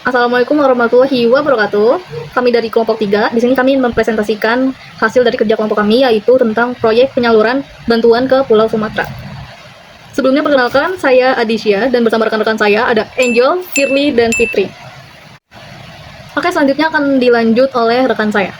Assalamualaikum warahmatullahi wabarakatuh. Kami dari kelompok 3. Di sini kami mempresentasikan hasil dari kerja kelompok kami, yaitu tentang proyek penyaluran bantuan ke Pulau Sumatera. Sebelumnya perkenalkan, saya Adisya dan bersama rekan-rekan saya ada Angel, Firly, dan Fitri. Oke, selanjutnya akan dilanjut oleh rekan saya.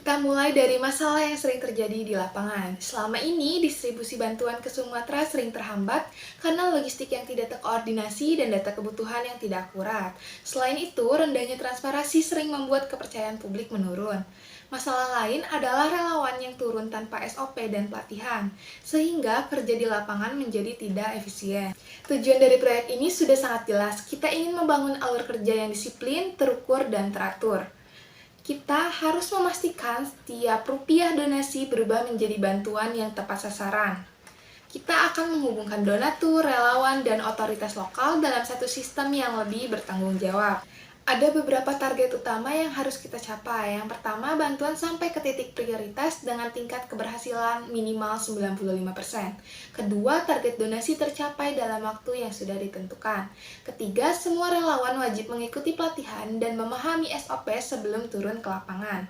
Kita mulai dari masalah yang sering terjadi di lapangan. Selama ini, distribusi bantuan ke Sumatera sering terhambat karena logistik yang tidak terkoordinasi dan data kebutuhan yang tidak akurat. Selain itu, rendahnya transparansi sering membuat kepercayaan publik menurun. Masalah lain adalah relawan yang turun tanpa SOP dan pelatihan, sehingga kerja di lapangan menjadi tidak efisien. Tujuan dari proyek ini sudah sangat jelas, kita ingin membangun alur kerja yang disiplin, terukur, dan teratur. Kita harus memastikan setiap rupiah donasi berubah menjadi bantuan yang tepat sasaran. Kita akan menghubungkan donatur, relawan, dan otoritas lokal dalam satu sistem yang lebih bertanggung jawab. Ada beberapa target utama yang harus kita capai. Yang pertama, bantuan sampai ke titik prioritas dengan tingkat keberhasilan minimal 95%. Kedua, target donasi tercapai dalam waktu yang sudah ditentukan. Ketiga, semua relawan wajib mengikuti pelatihan dan memahami SOP sebelum turun ke lapangan.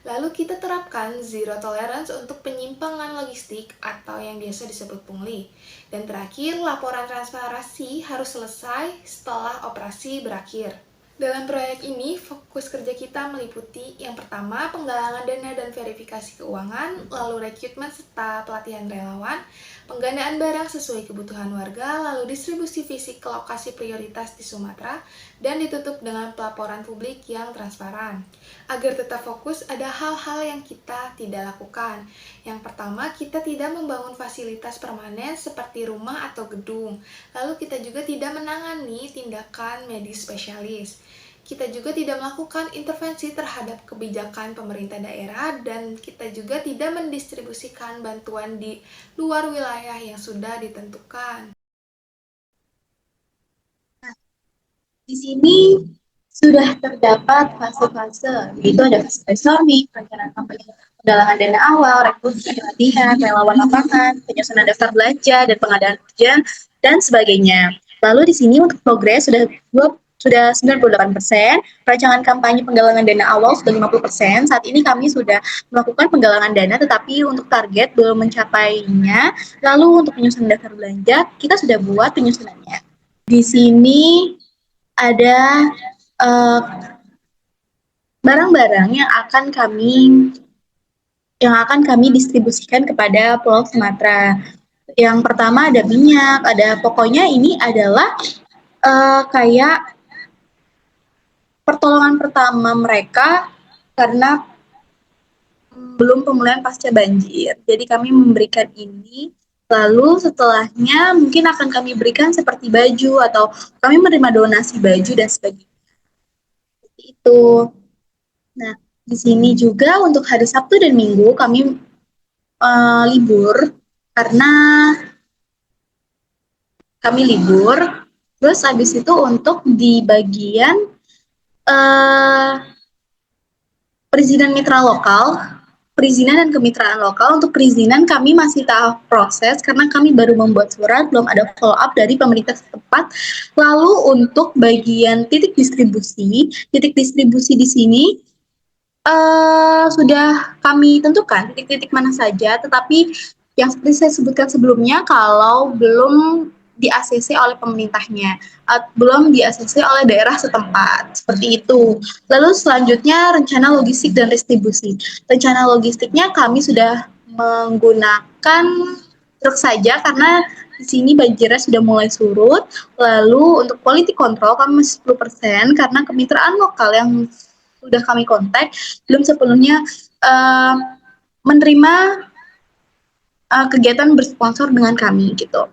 Lalu kita terapkan zero tolerance untuk penyimpangan logistik atau yang biasa disebut pungli. Dan terakhir, laporan transparansi harus selesai setelah operasi berakhir. Dalam proyek ini, fokus kerja kita meliputi yang pertama, penggalangan dana dan verifikasi keuangan, lalu rekrutmen serta pelatihan relawan, penggandaan barang sesuai kebutuhan warga, lalu distribusi fisik ke lokasi prioritas di Sumatera, dan ditutup dengan pelaporan publik yang transparan. Agar tetap fokus, ada hal-hal yang kita tidak lakukan. Yang pertama, kita tidak membangun fasilitas permanen seperti rumah atau gedung. Lalu kita juga tidak menangani tindakan medis spesialis. Kita juga tidak melakukan intervensi terhadap kebijakan pemerintah daerah dan kita juga tidak mendistribusikan bantuan di luar wilayah yang sudah ditentukan. Di sini sudah terdapat fase-fase, yaitu ada fase brainstorming, perencanaan kampanye, penggalangan dana awal, rekrutmen, pelatihan, relawan lapangan, penyusunan daftar belanja, dan pengadaan ujian, dan sebagainya. Lalu di sini untuk progres sudah 98%, perancangan kampanye penggalangan dana awal sudah 50%. Saat ini kami sudah melakukan penggalangan dana, tetapi untuk target belum mencapainya. Lalu untuk penyusunan daftar belanja, kita sudah buat penyusunannya. Di sini ada uh, barang-barang yang akan kami distribusikan kepada Pulau Sumatera. Yang pertama ada minyak, ada pokoknya ini adalah kayak pertolongan pertama mereka karena belum pemulihan pasca banjir. Jadi kami memberikan ini, lalu setelahnya mungkin akan kami berikan seperti baju atau kami menerima donasi baju dan sebagainya. Seperti itu. Nah, di sini juga untuk hari Sabtu dan Minggu kami libur karena kami libur. Terus habis itu untuk di bagian perizinan mitra lokal, perizinan dan kemitraan lokal. Untuk perizinan kami masih tahap proses karena kami baru membuat surat, belum ada follow up dari pemerintah setempat. Lalu untuk bagian titik distribusi di sini sudah kami tentukan titik-titik mana saja, tetapi yang seperti saya sebutkan sebelumnya, kalau belum di-ACC oleh pemerintahnya, belum di-ACC oleh daerah setempat, seperti itu. Lalu selanjutnya rencana logistik dan distribusi. Rencana logistiknya kami sudah menggunakan truk saja karena di sini banjirnya sudah mulai surut. Lalu untuk quality control kami masih 10% karena kemitraan lokal yang sudah kami kontak belum sepenuhnya menerima kegiatan bersponsor dengan kami gitu.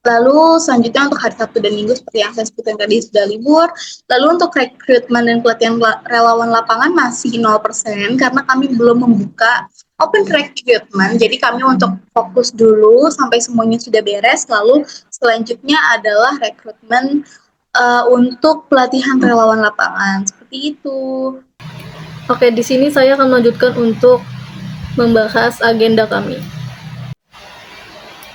Lalu selanjutnya untuk hari Sabtu dan Minggu seperti yang saya sebutkan tadi sudah libur. Lalu untuk rekrutmen dan pelatihan relawan lapangan masih 0% karena kami belum membuka open recruitment. Jadi kami untuk fokus dulu sampai semuanya sudah beres. Lalu selanjutnya adalah rekrutmen untuk pelatihan relawan lapangan. Seperti itu. Oke, di sini saya akan melanjutkan untuk membahas agenda kami.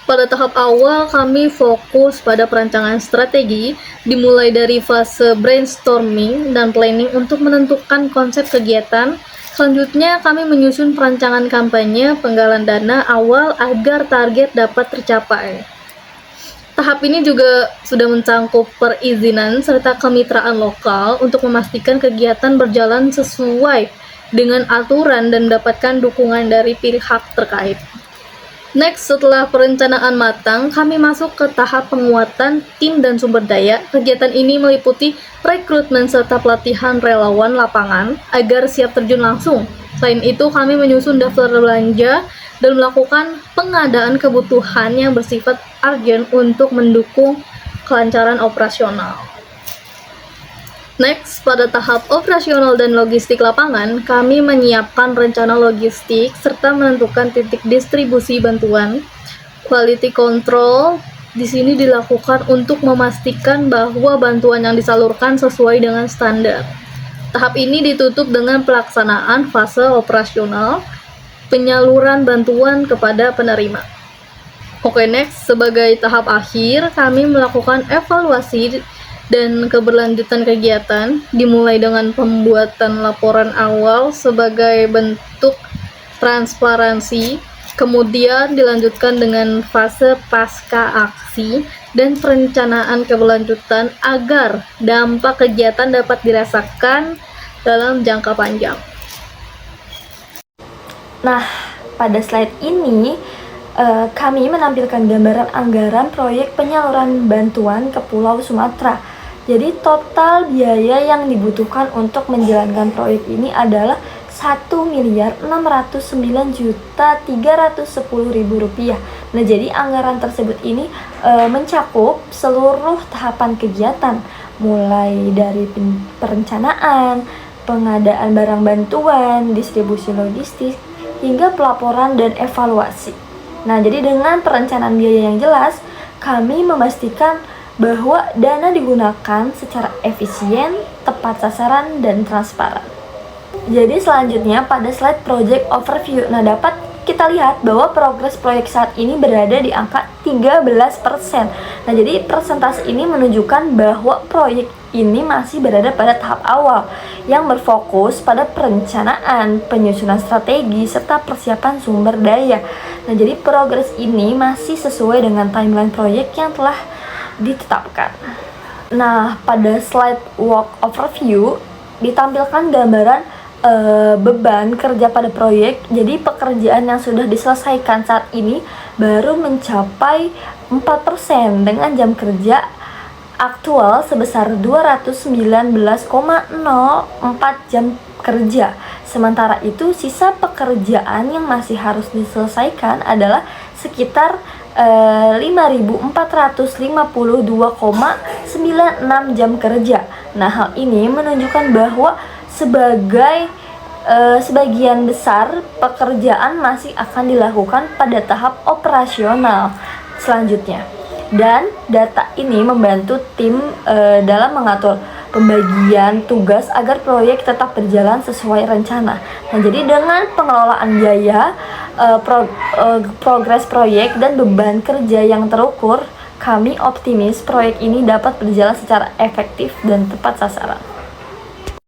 Pada tahap awal, kami fokus pada perancangan strategi, dimulai dari fase brainstorming dan planning untuk menentukan konsep kegiatan. Selanjutnya, kami menyusun perancangan kampanye, penggalan dana awal agar target dapat tercapai. Tahap ini juga sudah mencangkup perizinan serta kemitraan lokal untuk memastikan kegiatan berjalan sesuai dengan aturan dan mendapatkan dukungan dari pihak terkait. Next, setelah perencanaan matang, kami masuk ke tahap penguatan tim dan sumber daya. Kegiatan ini meliputi rekrutmen serta pelatihan relawan lapangan agar siap terjun langsung. Selain itu, kami menyusun daftar belanja dan melakukan pengadaan kebutuhan yang bersifat urgent untuk mendukung kelancaran operasional. Next, pada tahap operasional dan logistik lapangan, kami menyiapkan rencana logistik serta menentukan titik distribusi bantuan. Quality control di sini dilakukan untuk memastikan bahwa bantuan yang disalurkan sesuai dengan standar. Tahap ini ditutup dengan pelaksanaan fase operasional, penyaluran bantuan kepada penerima. Oke, next, sebagai tahap akhir, kami melakukan evaluasi dan keberlanjutan kegiatan, dimulai dengan pembuatan laporan awal sebagai bentuk transparansi, kemudian dilanjutkan dengan fase pasca aksi dan perencanaan keberlanjutan agar dampak kegiatan dapat dirasakan dalam jangka panjang. Nah, pada slide ini kami menampilkan gambaran anggaran proyek penyaluran bantuan ke Pulau Sumatera. Jadi total biaya yang dibutuhkan untuk menjalankan proyek ini adalah Rp1.609.310.000. Nah, jadi anggaran tersebut ini mencakup seluruh tahapan kegiatan, mulai dari perencanaan, pengadaan barang bantuan, distribusi logistik, hingga pelaporan dan evaluasi. Nah, jadi dengan perencanaan biaya yang jelas, kami memastikan bahwa dana digunakan secara efisien, tepat sasaran, dan transparan. Jadi selanjutnya pada slide project overview. Nah, dapat kita lihat bahwa progres proyek saat ini berada di angka 13%. Nah, jadi persentase ini menunjukkan bahwa proyek ini masih berada pada tahap awal yang berfokus pada perencanaan, penyusunan strategi, serta persiapan sumber daya. Nah, jadi progres ini masih sesuai dengan timeline proyek yang telah ditetapkan. Nah, pada slide work overview ditampilkan gambaran beban kerja pada proyek. Jadi pekerjaan yang sudah diselesaikan saat ini baru mencapai 4% dengan jam kerja aktual sebesar 219,04 jam kerja. Sementara itu sisa pekerjaan yang masih harus diselesaikan adalah sekitar 5.452,96 jam kerja. Nah, hal ini menunjukkan bahwa sebagian besar pekerjaan masih akan dilakukan pada tahap operasional selanjutnya. Dan data ini membantu tim dalam mengatur pembagian tugas agar proyek tetap berjalan sesuai rencana. Nah, jadi dengan pengelolaan biaya, progres proyek, dan beban kerja yang terukur, kami optimis proyek ini dapat berjalan secara efektif dan tepat sasaran.